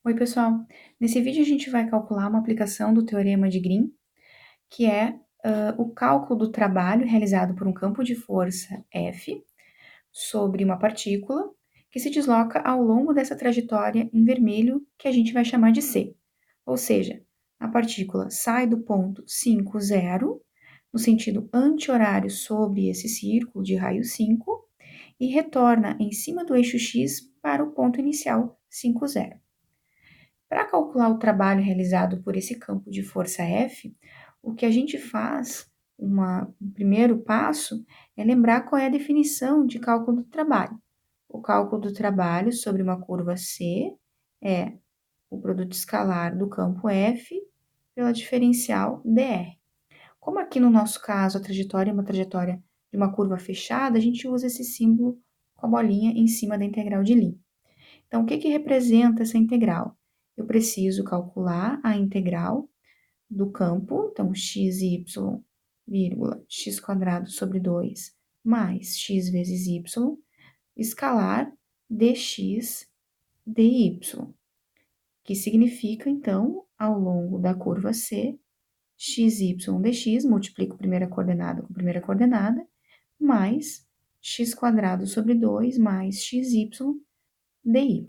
Oi, pessoal. Nesse vídeo a gente vai calcular uma aplicação do Teorema de Green, que é o cálculo do trabalho realizado por um campo de força F sobre uma partícula que se desloca ao longo dessa trajetória em vermelho, que a gente vai chamar de C. Ou seja, a partícula sai do ponto 5, 0, no sentido anti-horário sobre esse círculo de raio 5, e retorna em cima do eixo X para o ponto inicial 5, 0. Para calcular o trabalho realizado por esse campo de força F, o que a gente faz, o primeiro passo, é lembrar qual é a definição de cálculo do trabalho. O cálculo do trabalho sobre uma curva C é o produto escalar do campo F pela diferencial dr. Como aqui no nosso caso a trajetória é uma trajetória de uma curva fechada, a gente usa esse símbolo com a bolinha em cima da integral de Lie. Então, o que representa essa integral? Eu preciso calcular a integral do campo, então, xy, vírgula, x quadrado sobre 2 mais x vezes y, escalar dx dy, que significa, então, ao longo da curva C, xy dx, multiplico primeira coordenada com primeira coordenada, mais x quadrado sobre 2 mais xy dy.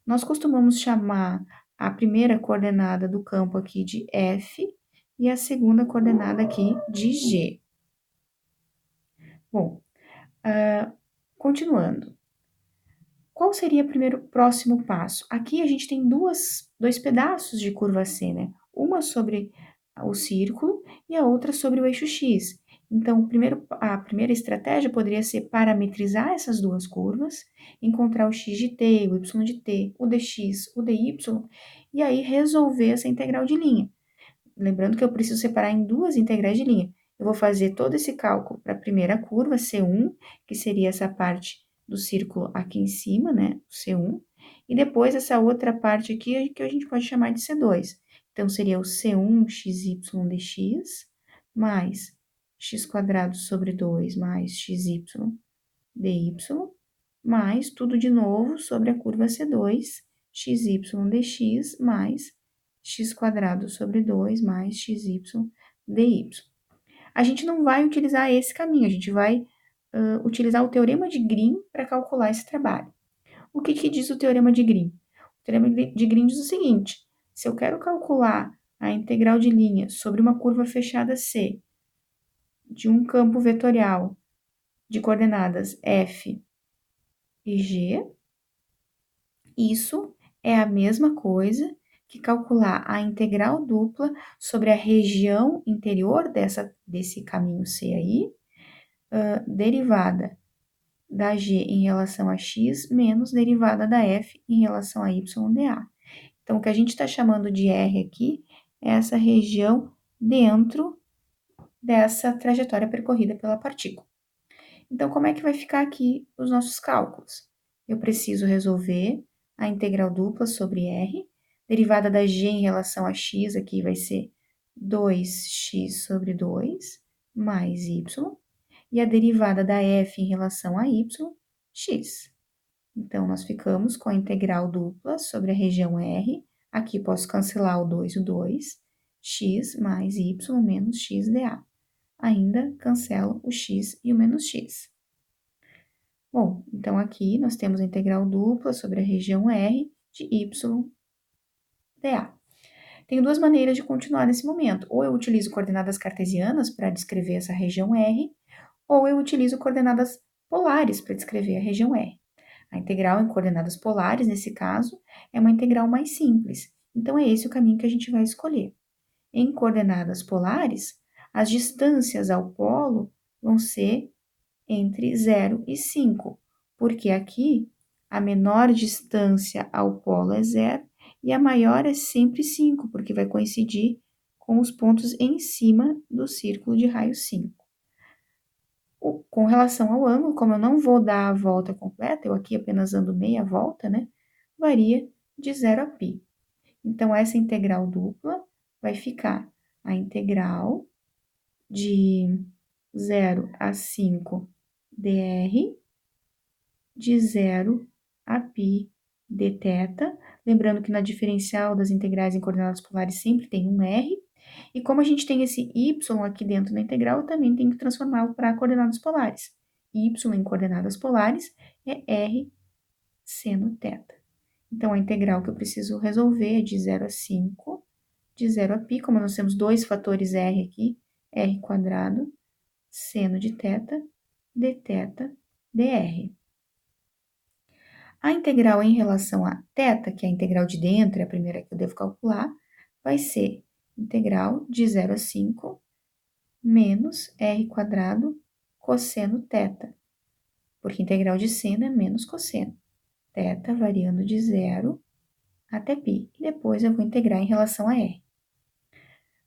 Nós costumamos chamar a primeira coordenada do campo aqui de F e a segunda coordenada aqui de G. Bom, continuando. Qual seria o próximo passo? Aqui a gente tem dois pedaços de curva C, né? Uma sobre o círculo e a outra sobre o eixo X. Então, a primeira estratégia poderia ser parametrizar essas duas curvas, encontrar o x de t, o y de t, o dx, o dy, e aí resolver essa integral de linha. Lembrando que eu preciso separar em duas integrais de linha. Eu vou fazer todo esse cálculo para a primeira curva, C1, que seria essa parte do círculo aqui em cima, né, C1, e depois essa outra parte aqui que a gente pode chamar de C2. Então, seria o C1 xy dx, mais x quadrado sobre 2 mais xy dy, mais tudo de novo sobre a curva C2, xy dx, mais x quadrado sobre 2 mais xy dy. A gente não vai utilizar esse caminho, a gente vai utilizar o Teorema de Green para calcular esse trabalho. O que diz o Teorema de Green? O Teorema de Green diz o seguinte, se eu quero calcular a integral de linha sobre uma curva fechada C de um campo vetorial de coordenadas F e G, isso é a mesma coisa que calcular a integral dupla sobre a região interior desse caminho C aí, derivada da G em relação a X, menos derivada da F em relação a Y dA. Então, o que a gente está chamando de R aqui é essa região dentro dessa trajetória percorrida pela partícula. Então, como é que vai ficar aqui os nossos cálculos? Eu preciso resolver a integral dupla sobre R, derivada da G em relação a X, aqui vai ser 2x sobre 2, mais Y, e a derivada da F em relação a Y, x. Então, nós ficamos com a integral dupla sobre a região R, aqui posso cancelar o 2 e o 2, x mais y menos x dA. Ainda cancelo o x e o menos x. Bom, então aqui nós temos a integral dupla sobre a região R de y dA. Tenho duas maneiras de continuar nesse momento. Ou eu utilizo coordenadas cartesianas para descrever essa região R, ou eu utilizo coordenadas polares para descrever a região R. A integral em coordenadas polares, nesse caso, é uma integral mais simples. Então, é esse o caminho que a gente vai escolher. Em coordenadas polares, as distâncias ao polo vão ser entre 0 e 5, porque aqui a menor distância ao polo é 0 e a maior é sempre 5, porque vai coincidir com os pontos em cima do círculo de raio 5. Com relação ao ângulo, como eu não vou dar a volta completa, eu aqui apenas ando meia volta, né? Varia de 0 a π. Então, essa integral dupla vai ficar a integral de 0 a 5 dr de 0 a π dθ, Lembrando que na diferencial das integrais em coordenadas polares sempre tem um r, e como a gente tem esse y aqui dentro da integral, eu também tenho que transformá-lo para coordenadas polares. Y em coordenadas polares é r seno θ. Então, a integral que eu preciso resolver é de 0 a 5, de 0 a π, como nós temos dois fatores r aqui, r² seno de θ, dθ, dr. A integral em relação a θ, que é a integral de dentro, é a primeira que eu devo calcular, vai ser integral de 0 a 5 menos r² cosseno θ, porque integral de seno é menos cosseno. Θ variando de 0 até π. E depois eu vou integrar em relação a r.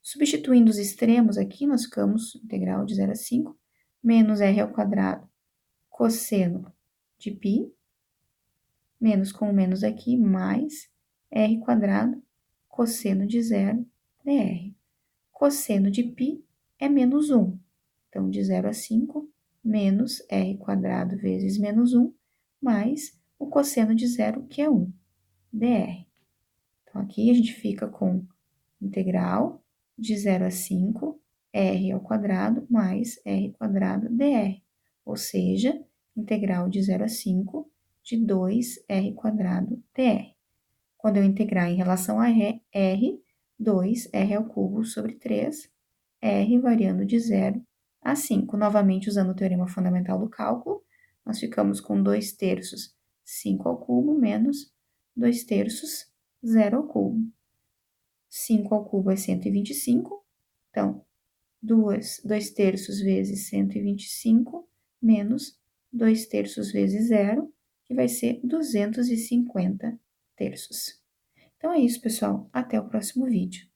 Substituindo os extremos aqui, nós ficamos integral de 0 a 5 menos r² cosseno de π, menos com o menos aqui, mais r² cosseno de 0 dr. Cosseno de π é menos 1. Então, de 0 a 5, menos r² vezes menos 1, mais o cosseno de 0, que é 1, dr. Então, aqui a gente fica com integral de 0 a 5, r² mais r² dr. Ou seja, integral de 0 a 5 de 2r² dr. Quando eu integrar em relação a r, 2r² sobre 3, r variando de 0 a 5. Novamente, usando o teorema fundamental do cálculo, nós ficamos com 2/3 5² menos 2/3 0². 5² é 125, então, 2/3 vezes 125 menos 2/3 vezes 0, que vai ser 250 terços. Então é isso, pessoal. Até o próximo vídeo.